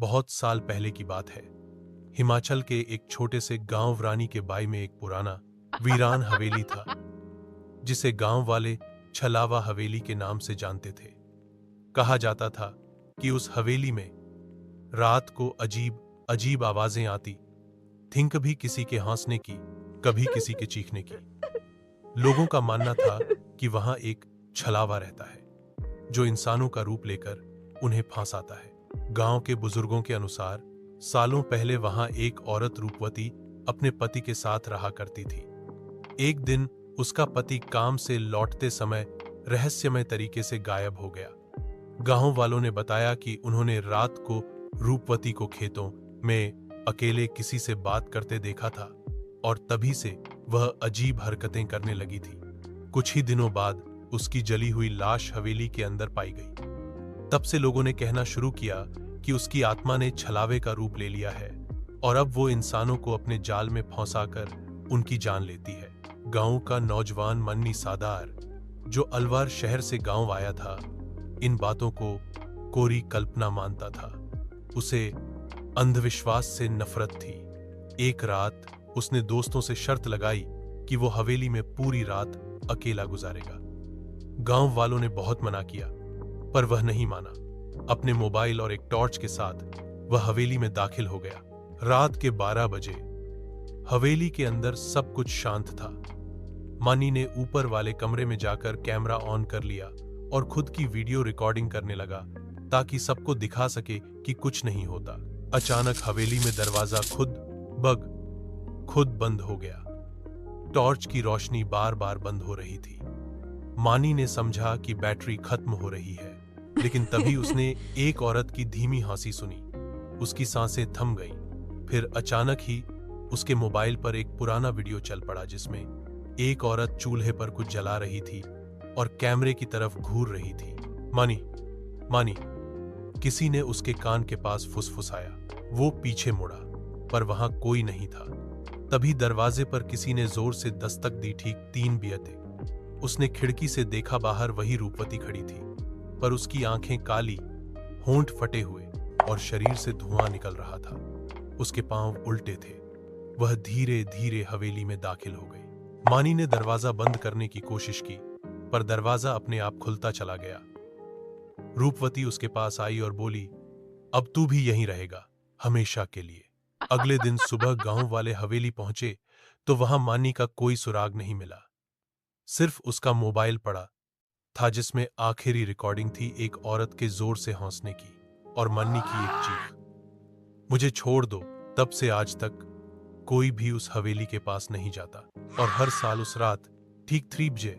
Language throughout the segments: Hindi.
बहुत साल पहले की बात है। हिमाचल के एक छोटे से गांव रानी के बाई में एक पुराना वीरान हवेली था, जिसे गांव वाले छलावा हवेली के नाम से जानते थे। कहा जाता था कि उस हवेली में रात को अजीब अजीब आवाजें आती थीं, कभी किसी के हंसने की, कभी किसी के चीखने की। लोगों का मानना था कि वहां एक छलावा रहता है जो इंसानों का रूप लेकर उन्हें फंसाता है। गांव के बुजुर्गों के अनुसार सालों पहले वहां एक औरत रूपवती अपने पति के साथ रहा करती थी। एक दिन उसका पति काम से लौटते समय रहस्यमय तरीके से गायब हो गया। गांव वालों ने बताया कि उन्होंने रात को रूपवती को खेतों में अकेले किसी से बात करते देखा था और तभी से वह अजीब हरकतें करने लगी थी। कुछ ही दिनों बाद उसकी जली हुई लाश हवेली के अंदर पाई गई। तब से लोगों ने कहना शुरू किया कि उसकी आत्मा ने छलावे का रूप ले लिया है और अब वो इंसानों को अपने जाल में फंसाकर उनकी जान लेती है। गांव का नौजवान मन्नी सादार, जो अलवार शहर से गांव आया था, इन बातों को कोरी कल्पना मानता था। उसे अंधविश्वास से नफरत थी। एक रात उसने दोस्तों से शर्त लगाई कि वो हवेली में पूरी रात अकेला गुजारेगा। गांव वालों ने बहुत मना किया, पर वह नहीं माना। अपने मोबाइल और एक टॉर्च के साथ वह हवेली में दाखिल हो गया। रात के 12 बजे हवेली के अंदर सब कुछ शांत था। मानी ने ऊपर वाले कमरे में जाकर कैमरा ऑन कर लिया और खुद की वीडियो रिकॉर्डिंग करने लगा ताकि सबको दिखा सके कि कुछ नहीं होता। अचानक हवेली में दरवाजा खुद बंद हो गया। टॉर्च की रोशनी बार बार बंद हो रही थी। मानी ने समझा कि बैटरी खत्म हो रही है, लेकिन तभी उसने एक औरत की धीमी हंसी सुनी। उसकी सांसें थम गईं। फिर अचानक ही उसके मोबाइल पर एक पुराना वीडियो चल पड़ा, जिसमें एक औरत चूल्हे पर कुछ जला रही थी और कैमरे की तरफ घूर रही थी। मानी, किसी ने उसके कान के पास फुसफुसाया। वो पीछे मुड़ा, पर वहां कोई नहीं था। तभी दरवाजे पर किसी ने जोर से दस्तक दी। ठीक 3 बजे उसने खिड़की से देखा, बाहर वही रूपवती खड़ी थी, पर उसकी आंखें काली, होंठ फटे हुए और शरीर से धुआं निकल रहा था। उसके पांव उल्टे थे। वह धीरे धीरे हवेली में दाखिल हो गई। मानी ने दरवाजा बंद करने की कोशिश की, पर दरवाजा अपने आप खुलता चला गया। रूपवती उसके पास आई और बोली, अब तू भी यहीं रहेगा, हमेशा के लिए। अगले दिन सुबह गांव वाले हवेली पहुंचे तो वहां मानी का कोई सुराग नहीं मिला। सिर्फ उसका मोबाइल पड़ा था, जिसमें आखिरी रिकॉर्डिंग थी एक औरत के जोर से हंसने की और मन्नी की एक चीख, मुझे छोड़ दो। तब से आज तक कोई भी उस हवेली के पास नहीं जाता और हर साल उस रात ठीक 3 बजे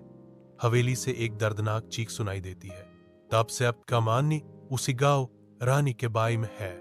हवेली से एक दर्दनाक चीख सुनाई देती है। तब से अब का मानी उसी गांव रानी के बाई में है।